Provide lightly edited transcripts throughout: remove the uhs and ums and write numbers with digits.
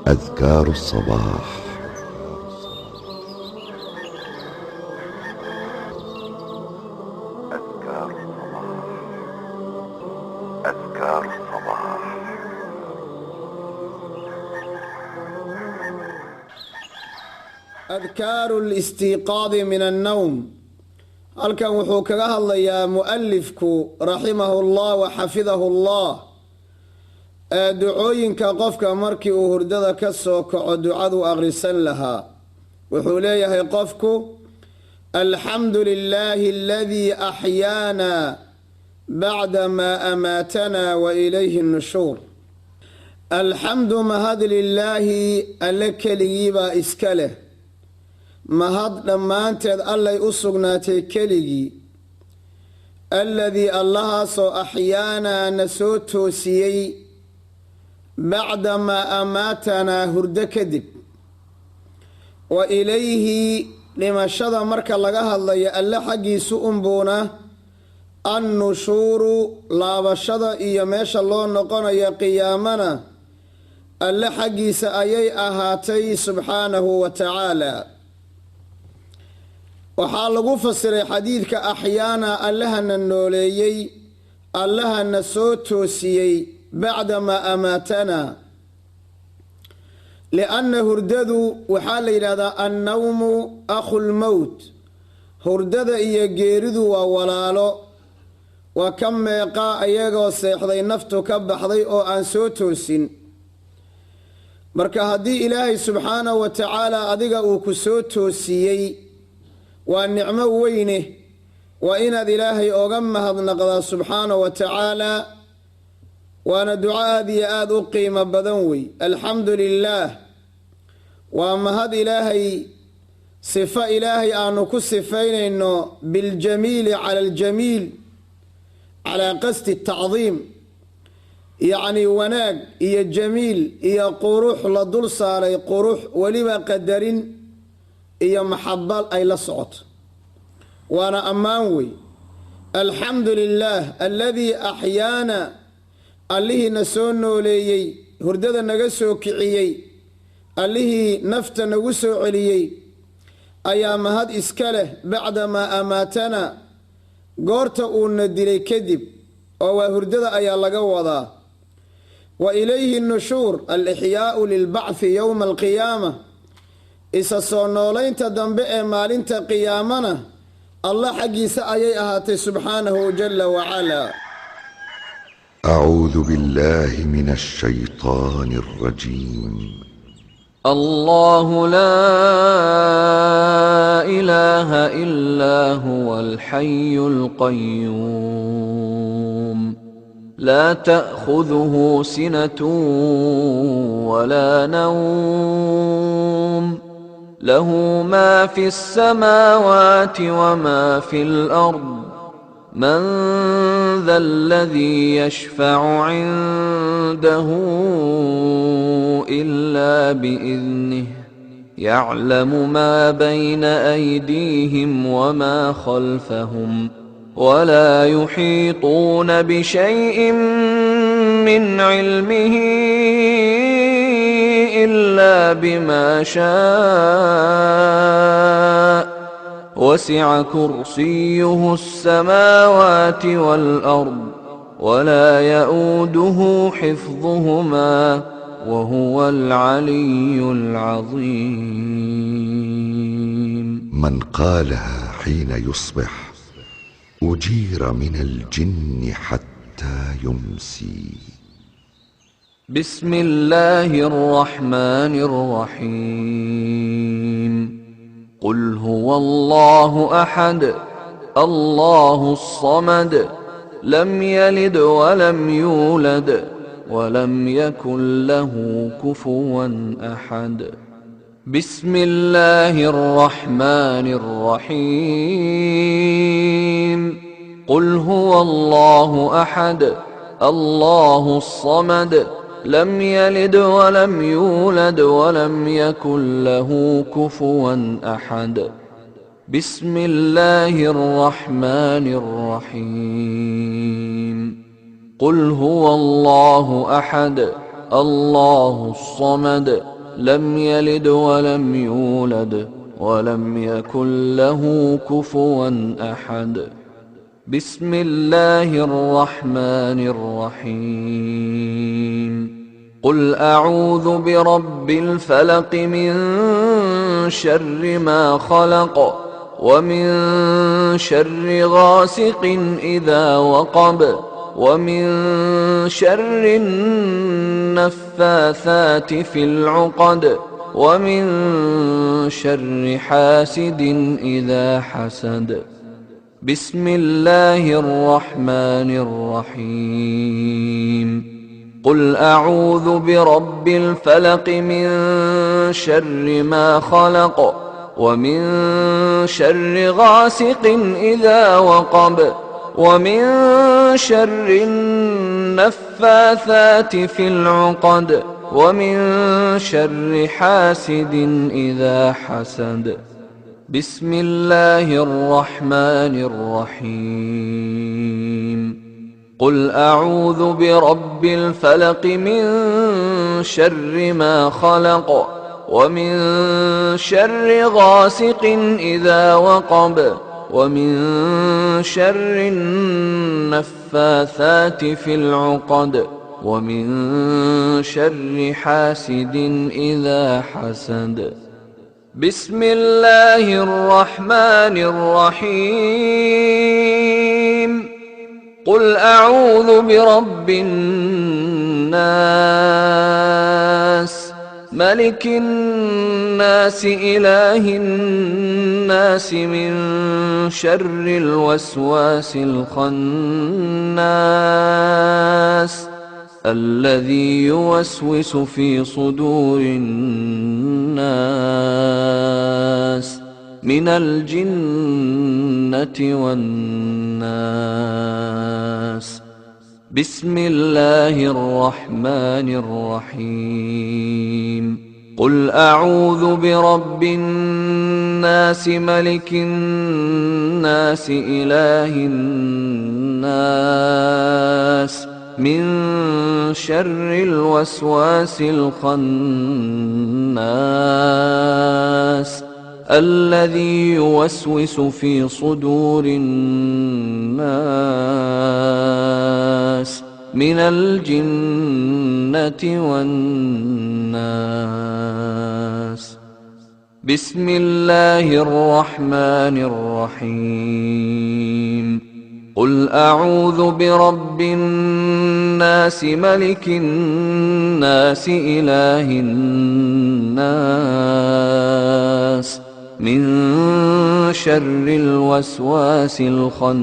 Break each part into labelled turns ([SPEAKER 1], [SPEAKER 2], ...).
[SPEAKER 1] أذكار الصباح.
[SPEAKER 2] أذكار الصباح. أذكار الصباح.
[SPEAKER 3] أذكار الاستيقاظ من النوم. halkan wuxuu kaga hadlayaa mu'allifku raximahullah wa xafidahullah ducooyinka qofka markii uu hurdada ka soo kaco ducadu akhrisan lahaa. wuxuu leeyahay qofku alxamdu lilaahi aladii axyaana bacda maa amaatana wa ilayhi nushuur. alxamdu mahad lilaahi alle keligiibaa iska leh, mahad dhammaanteed allay u sugnaatay keligii. alladii allahaasoo axyaanaa na soo toosiyey bacda maa amaatanaa hurdo kadib. wa ilayhi dhimashada marka laga hadlayo alle xaggiisu unbuuna annushuuru laabashada iyo meesha loo noqonayo qiyaamana alle xaggiisa ayay ahaatay subxaanahu wa tacaala. waxaa lagu fasiray xadiidka axyaana allahana nooleeyey, allahana soo toosiyey bacda maa amaatana. lianna hurdadu waxaa la yidhahdaa annawmu akhulmowt. hurdada iyo geeridu waa walaalo. waa ka meeqa iyagoo seexday naftu ka baxday oo aan soo toosin. marka haddii ilaahay subxaanahu wa tacaala adiga uu ku soo toosiyey waa nicmo weyne. waa inaad ilaahay oga mahadnaqdaa subxaanahu wa tacaala. waana duco aada iyo aada u qiimo badan wey. alxamdu lilaah waa mahad ilaahay, sifo ilaahay aanu ku sifaynayno biljamiili cala aljamiil calaa qasdi tacdiim. yacni wanaag iyo jamiil iyo qurux la dul saaray, qurux weliba qadarin iyo maxabal ay la socoto, waana ammaan wey. alxamdu lilaah aladii axyaana allihii na soo nooleeyey, hurdada naga soo kiciyey, allihii nafta nagu soo celiyey ayaa mahad iska leh bacda maa amaatana, goorta uuna dilay kadib, oo waa hurdada ayaa laga wadaa. wa ilayhi nushuur alixyaau lilbacthi yowma alqiyaama. isa soo noolaynta dambe ee maalinta qiyaamana allah xaggiisa ayay ahaatay subxaanahu jala wacalaa.
[SPEAKER 1] أعوذ بالله من الشيطان الرجيم.
[SPEAKER 4] الله لا إله إلا هو الحي القيوم لا تأخذه سنة ولا نوم له ما في السماوات وما في الأرض من ذا الذي يشفع عنده إلا بإذنه يعلم ما بين أيديهم وما خلفهم ولا يحيطون بشيء من علمه إلا بما شاء وسع كرسيه السماوات والأرض ولا يؤوده حفظهما وهو العلي العظيم.
[SPEAKER 1] من قالها حين يصبح أجير من الجن حتى يمسي.
[SPEAKER 4] بسم الله الرحمن الرحيم. قل هو الله أحد الله الصمد لم يلد ولم يولد ولم يكن له كفوا أحد. بسم الله الرحمن الرحيم. قل هو الله أحد الله الصمد لم يلد ولم يولد ولم يكن له كفوا أحد. بسم الله الرحمن الرحيم. قل هو الله أحد الله الصمد لم يلد ولم يولد ولم يكن له كفوا أحد. بسم الله الرحمن الرحيم. قل أعوذ برب الفلق من شر ما خلق ومن شر غاسق إذا وقب ومن شر النفاثات في العقد ومن شر حاسد إذا حسد. بسم الله الرحمن الرحيم. قل أعوذ برب الفلق من شر ما خلق ومن شر غاسق إذا وقب ومن شر النفاثات في العقد ومن شر حاسد إذا حسد. بسم الله الرحمن الرحيم. قل أعوذ برب الفلق من شر ما خلق ومن شر غاسق إذا وقب ومن شر النفاثات في العقد ومن شر حاسد إذا حسد. بسم الله الرحمن الرحيم. قل أعوذ برب الناس ملك الناس إله الناس من شر الوسواس الخناس الذي يوسوس في صدور الناس من الجنة والناس. بسم الله الرحمن الرحيم. قل أعوذ برب الناس ملك الناس إله الناس من شر الوسواس الخناس الذي يوسوس في صدور الناس من الجنة والناس. بسم الله الرحمن الرحيم. قل أعوذ برب الناس ملك الناس إله الناس من شر الوسواس الخناس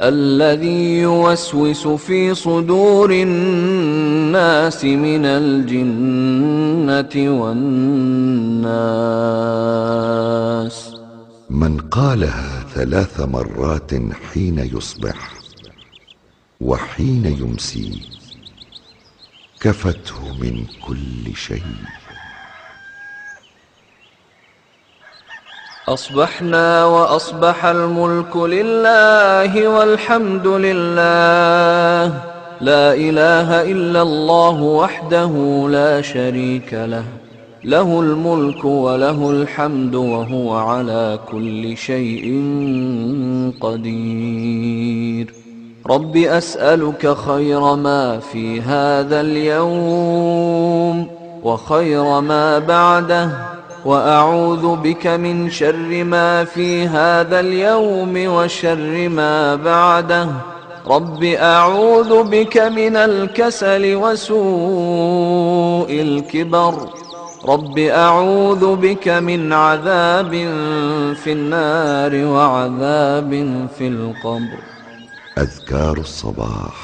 [SPEAKER 4] الذي يوسوس في صدور الناس من الجنة والناس.
[SPEAKER 1] من قالها 3 مرات حين يصبح وحين يمسي كفته من كل شيء.
[SPEAKER 4] أصبحنا وأصبح الملك لله والحمد لله لا إله إلا الله وحده لا شريك له له الملك وله الحمد وهو على كل شيء قدير. رب أسألك خير ما في هذا اليوم وخير ما بعده وأعوذ بك من شر ما في هذا اليوم وشر ما بعده. رب أعوذ بك من الكسل وسوء الكبر. رب أعوذ بك من عذاب في النار وعذاب في القبر.
[SPEAKER 1] أذكار الصباح.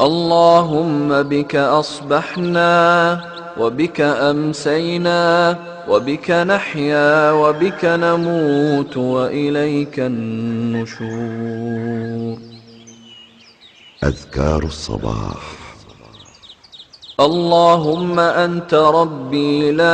[SPEAKER 4] اللهم بك أصبحنا وبك أمسينا وبك نحيا وبك نموت وإليك النشور.
[SPEAKER 1] أذكار الصباح.
[SPEAKER 4] اللهم أنت ربي لا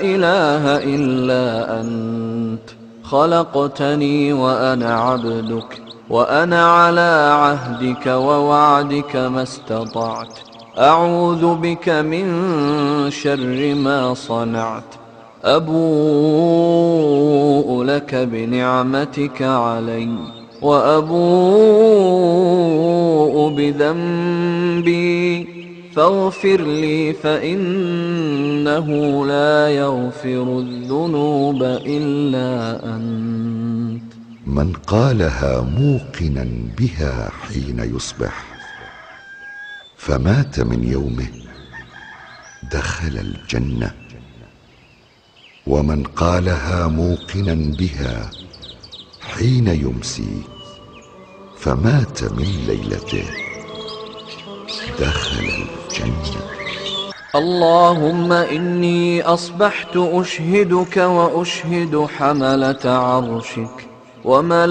[SPEAKER 4] إله إلا أنت خلقتني وأنا عبدك وأنا على عهدك ووعدك ما استطعت أعوذ بك من شر ما صنعت أبوء لك بنعمتك علي وأبوء بذنبي فاغفر لي فإنه لا يغفر الذنوب إلا أنت.
[SPEAKER 1] من قالها موقنا بها حين يصبح فمات من يومه دخل الجنة، ومن قالها موقنا بها حين يمسي فمات من ليلته دخل الجنة.
[SPEAKER 4] اللهم إني أصبحت أشهدك وأشهد حملة عرشك وملائكتك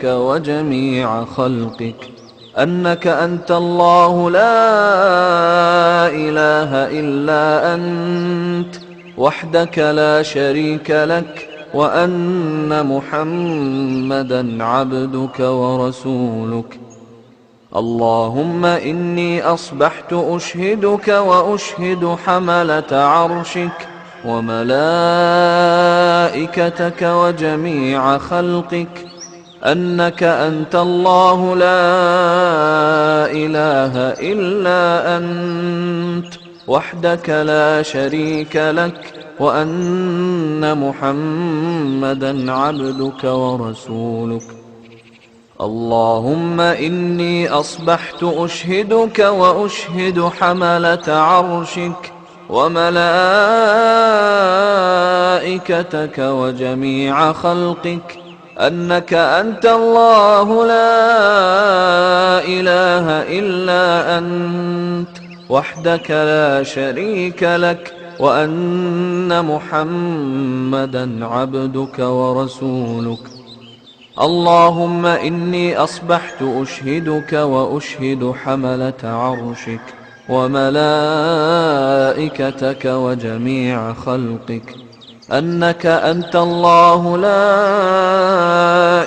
[SPEAKER 4] وجميع خلقك أنك أنت الله لا إله إلا أنت وحدك لا شريك لك، وأن محمدا عبدك ورسولك. اللهم إني أصبحت أشهدك وأشهد حملة عرشك وملائكتك وجميع خلقك أنك أنت الله لا إله إلا أنت وحدك لا شريك لك، وأن محمدا عبدك ورسولك. اللهم إني أصبحت أشهدك وأشهد حملة عرشك وملائكتك وجميع خلقك أنك أنت الله لا إله إلا أنت وحدك لا شريك لك، وأن محمدا عبدك ورسولك. اللهم إني أصبحت أشهدك وأشهد حملة عرشك وملائكتك وجميع خلقك أنك أنت الله لا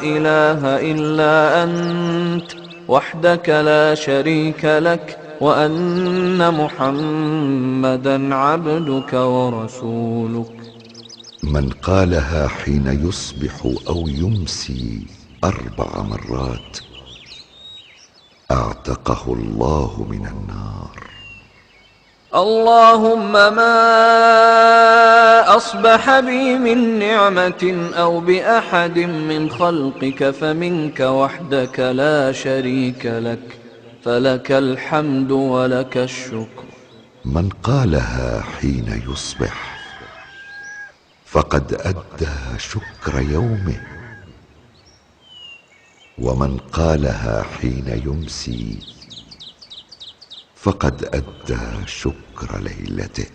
[SPEAKER 4] إله إلا أنت وحدك لا شريك لك، وأن محمدا عبدك ورسولك.
[SPEAKER 1] من قالها حين يصبح أو يمسي 4 مرات أعتقه الله من النار.
[SPEAKER 4] اللهم ما أصبح بي من نعمة أو بأحد من خلقك فمنك وحدك لا شريك لك، فلك الحمد ولك الشكر.
[SPEAKER 1] من قالها حين يصبح فقد أدى شكر يومه، ومن قالها حين يمسي فقد أدى شكر ليلته.